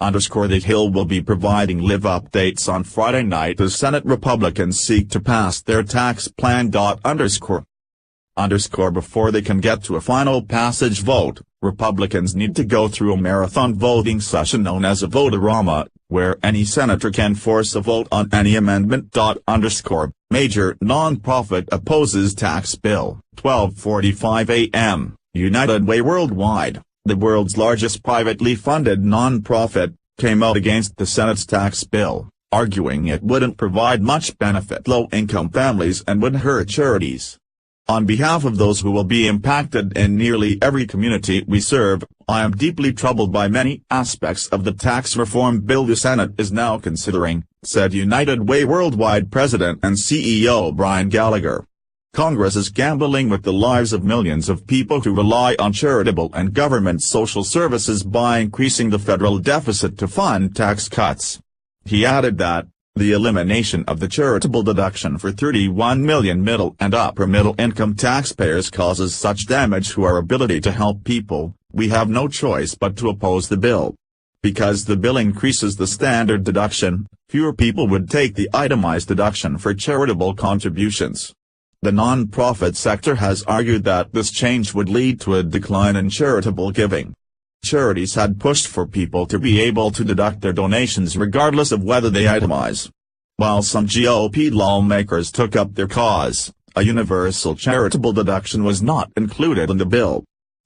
The Hill will be providing live updates on Friday night as Senate Republicans seek to pass their tax plan. Before they can get to a final passage vote, Republicans need to go through a marathon voting session known as a vote-a-rama, where any senator can force a vote on any amendment. Major nonprofit opposes tax bill. 12:45 a.m. United Way Worldwide, the world's largest privately funded nonprofit, came out against the Senate's tax bill, arguing it wouldn't provide much benefit low-income families and would hurt charities. On behalf of those who will be impacted in nearly every community we serve, I am deeply troubled by many aspects of the tax reform bill the Senate is now considering, said United Way Worldwide President and CEO Brian Gallagher. Congress is gambling with the lives of millions of people who rely on charitable and government social services by increasing the federal deficit to fund tax cuts. He added that, the elimination of the charitable deduction for 31 million middle and upper middle income taxpayers causes such damage to our ability to help people, we have no choice but to oppose the bill. Because the bill increases the standard deduction, fewer people would take the itemized deduction for charitable contributions. The nonprofit sector has argued that this change would lead to a decline in charitable giving. Charities had pushed for people to be able to deduct their donations regardless of whether they itemize. While some GOP lawmakers took up their cause, a universal charitable deduction was not included in the bill.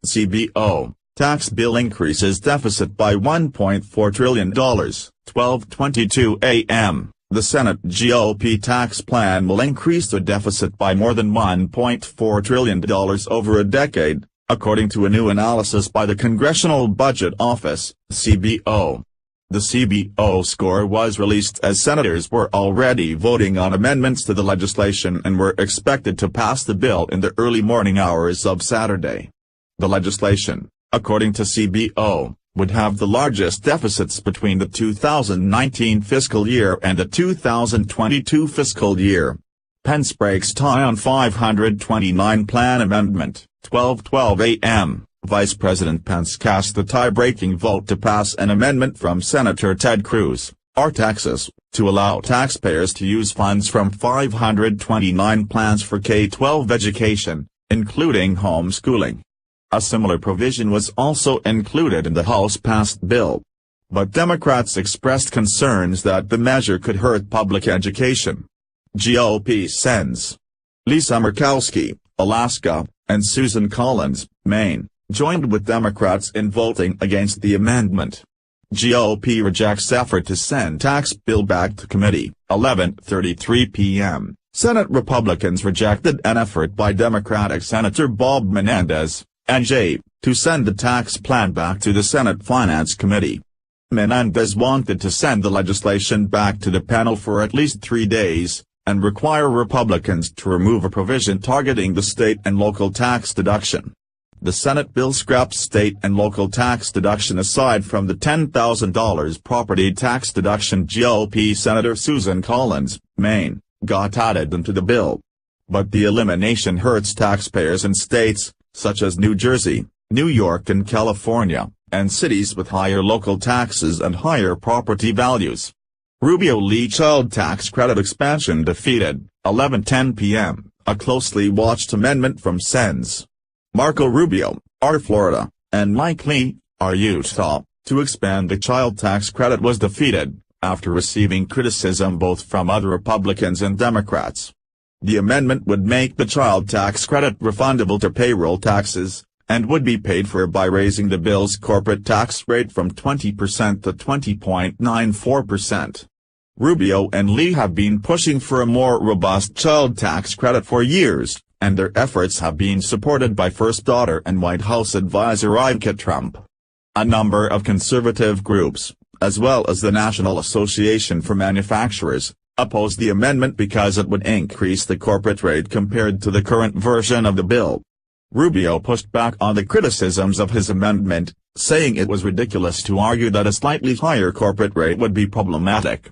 CBO, tax bill increases deficit by $1.4 trillion. 12:22 a.m. The Senate GOP tax plan will increase the deficit by more than $1.4 trillion over a decade, according to a new analysis by the Congressional Budget Office, CBO. The CBO score was released as senators were already voting on amendments to the legislation and were expected to pass the bill in the early morning hours of Saturday. The legislation, according to CBO, would have the largest deficits between the 2019 fiscal year and the 2022 fiscal year. Pence breaks tie on 529 plan amendment. 12:12 a.m., Vice President Pence cast the tie-breaking vote to pass an amendment from Senator Ted Cruz, Texas, to allow taxpayers to use funds from 529 plans for K-12 education, including homeschooling. A similar provision was also included in the House-passed bill. But Democrats expressed concerns that the measure could hurt public education. GOP sends Lisa Murkowski, Alaska, and Susan Collins, Maine, joined with Democrats in voting against the amendment. GOP rejects effort to send tax bill back to committee. 11:33 p.m. Senate Republicans rejected an effort by Democratic Senator Bob Menendez, NJ, to send the tax plan back to the Senate Finance Committee. Menendez wanted to send the legislation back to the panel for at least 3 days, and require Republicans to remove a provision targeting the state and local tax deduction. The Senate bill scraps state and local tax deduction aside from the $10,000 property tax deduction. GOP Senator Susan Collins, Maine, got added into the bill. But the elimination hurts taxpayers in states, such as New Jersey, New York and California, and cities with higher local taxes and higher property values. Rubio-Lee child tax credit expansion defeated. 11:10 p.m., a closely watched amendment from Sens. Marco Rubio, R. Florida, and Mike Lee, R. Utah, to expand the child tax credit was defeated, after receiving criticism both from other Republicans and Democrats. The amendment would make the child tax credit refundable to payroll taxes, and would be paid for by raising the bill's corporate tax rate from 20% to 20.94%. Rubio and Lee have been pushing for a more robust child tax credit for years, and their efforts have been supported by First Daughter and White House advisor Ivanka Trump. A number of conservative groups, as well as the National Association for Manufacturers, opposed the amendment because it would increase the corporate rate compared to the current version of the bill. Rubio pushed back on the criticisms of his amendment, saying it was ridiculous to argue that a slightly higher corporate rate would be problematic.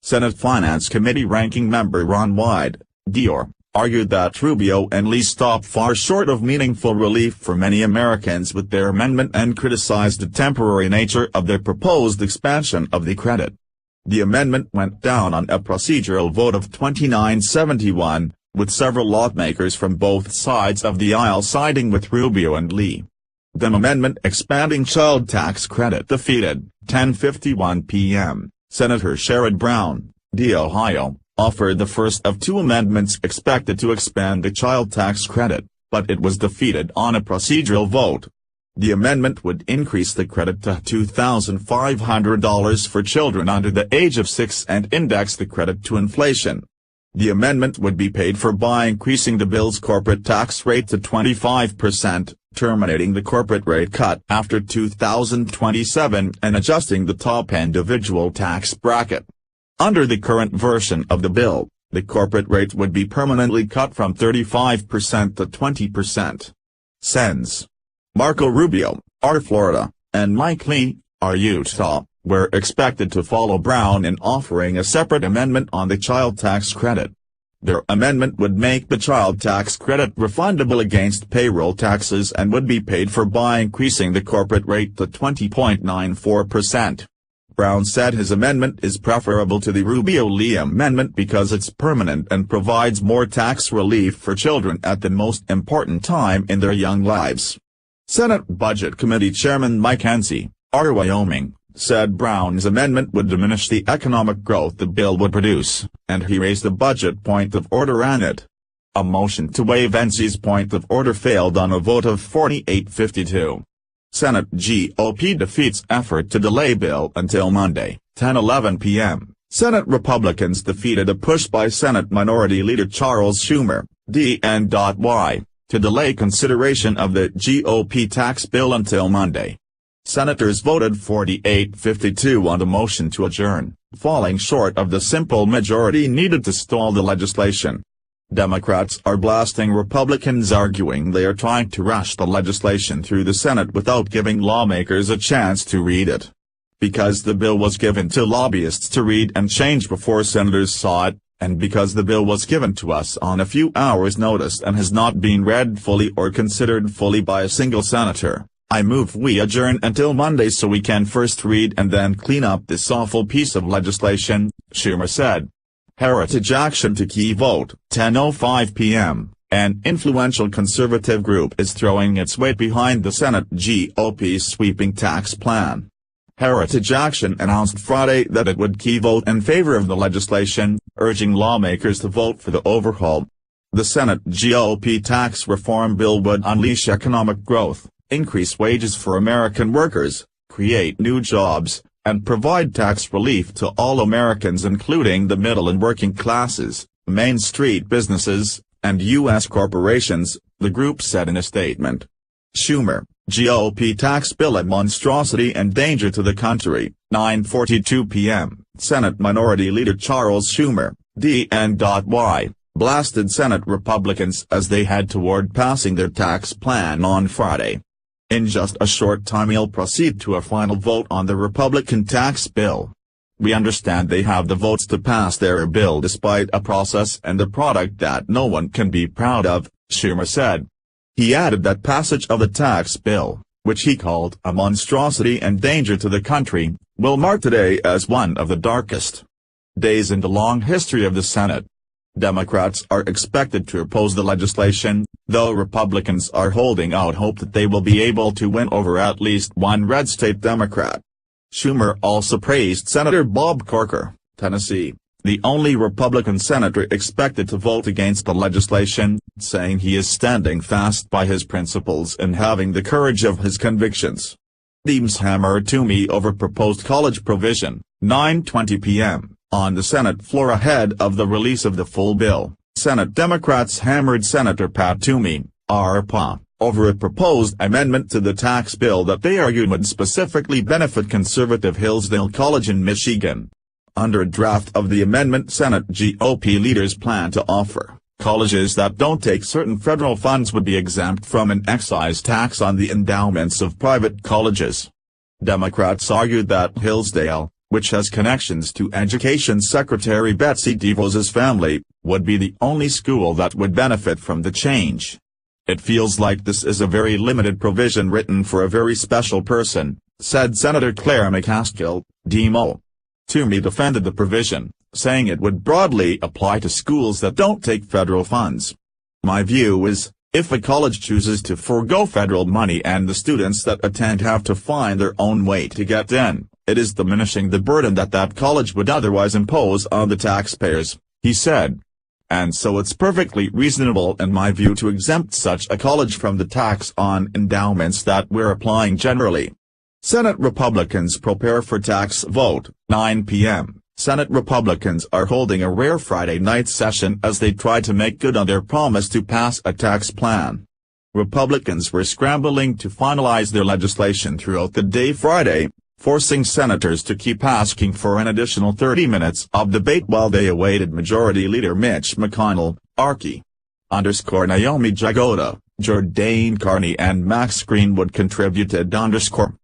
Senate Finance Committee Ranking Member Ron Wyden, Dr. argued that Rubio and Lee stop far short of meaningful relief for many Americans with their amendment and criticized the temporary nature of their proposed expansion of the credit. The amendment went down on a procedural vote of 29-71, with several lawmakers from both sides of the aisle siding with Rubio and Lee. The amendment expanding child tax credit defeated, 10:51 p.m., Senator Sherrod Brown, D. Ohio, offered the first of two amendments expected to expand the child tax credit, but it was defeated on a procedural vote. The amendment would increase the credit to $2,500 for children under the age of 6 and index the credit to inflation. The amendment would be paid for by increasing the bill's corporate tax rate to 25%, terminating the corporate rate cut after 2027 and adjusting the top individual tax bracket. Under the current version of the bill, the corporate rate would be permanently cut from 35% to 20%. Sens. Marco Rubio, R. Florida, and Mike Lee, R. Utah, were expected to follow Brown in offering a separate amendment on the child tax credit. Their amendment would make the child tax credit refundable against payroll taxes and would be paid for by increasing the corporate rate to 20.94%. Brown said his amendment is preferable to the Rubio-Lee amendment because it's permanent and provides more tax relief for children at the most important time in their young lives. Senate Budget Committee Chairman Mike Hensey, R. Wyoming, said Brown's amendment would diminish the economic growth the bill would produce, and he raised the budget point of order on it. A motion to waive Hensey's point of order failed on a vote of 48-52. Senate GOP defeats effort to delay bill until Monday, 10:11 p.m. Senate Republicans defeated a push by Senate Minority Leader Charles Schumer, D.N.Y., to delay consideration of the GOP tax bill until Monday. Senators voted 48-52 on the motion to adjourn, falling short of the simple majority needed to stall the legislation. Democrats are blasting Republicans, arguing they are trying to rush the legislation through the Senate without giving lawmakers a chance to read it. Because the bill was given to lobbyists to read and change before senators saw it, and because the bill was given to us on a few hours' notice and has not been read fully or considered fully by a single senator, I move we adjourn until Monday so we can first read and then clean up this awful piece of legislation, Schumer said. Heritage Action to key vote, 10:05 p.m. An influential conservative group is throwing its weight behind the Senate GOP's sweeping tax plan. Heritage Action announced Friday that it would key vote in favor of the legislation, urging lawmakers to vote for the overhaul. The Senate GOP tax reform bill would unleash economic growth, increase wages for American workers, create new jobs, and provide tax relief to all Americans including the middle and working classes, Main Street businesses, and U.S. corporations, the group said in a statement. Schumer, GOP tax bill a monstrosity and danger to the country, 9:42 p.m. Senate Minority Leader Charles Schumer, D.N.Y., blasted Senate Republicans as they head toward passing their tax plan on Friday. In just a short time he'll proceed to a final vote on the Republican tax bill. We understand they have the votes to pass their bill despite a process and a product that no one can be proud of, Schumer said. He added that passage of the tax bill, which he called a monstrosity and danger to the country, will mark today as one of the darkest days in the long history of the Senate. Democrats are expected to oppose the legislation, though Republicans are holding out hope that they will be able to win over at least one red state Democrat. Schumer also praised Senator Bob Corker, Tennessee, the only Republican senator expected to vote against the legislation, saying he is standing fast by his principles and having the courage of his convictions. Dems hammered Toomey over proposed college provision, 9:20 p.m. On the Senate floor ahead of the release of the full bill. Senate Democrats hammered Senator Pat Toomey, RPA, over a proposed amendment to the tax bill that they argued would specifically benefit conservative Hillsdale College in Michigan. Under a draft of the amendment, Senate GOP leaders plan to offer colleges that don't take certain federal funds would be exempt from an excise tax on the endowments of private colleges. Democrats argued that Hillsdale, which has connections to Education Secretary Betsy DeVos's family, would be the only school that would benefit from the change. It feels like this is a very limited provision written for a very special person, said Senator Claire McCaskill, D-Mo. Toomey defended the provision, saying it would broadly apply to schools that don't take federal funds. My view is, if a college chooses to forego federal money and the students that attend have to find their own way to get in, it is diminishing the burden that college would otherwise impose on the taxpayers, he said. And so it's perfectly reasonable in my view to exempt such a college from the tax on endowments that we're applying generally. Senate Republicans prepare for tax vote, 9 p.m. Senate Republicans are holding a rare Friday night session as they try to make good on their promise to pass a tax plan. Republicans were scrambling to finalize their legislation throughout the day Friday, forcing senators to keep asking for an additional 30 minutes of debate while they awaited Majority Leader Mitch McConnell, _Naomi Jagoda, Jordain Carney and Max Greenwood contributed _.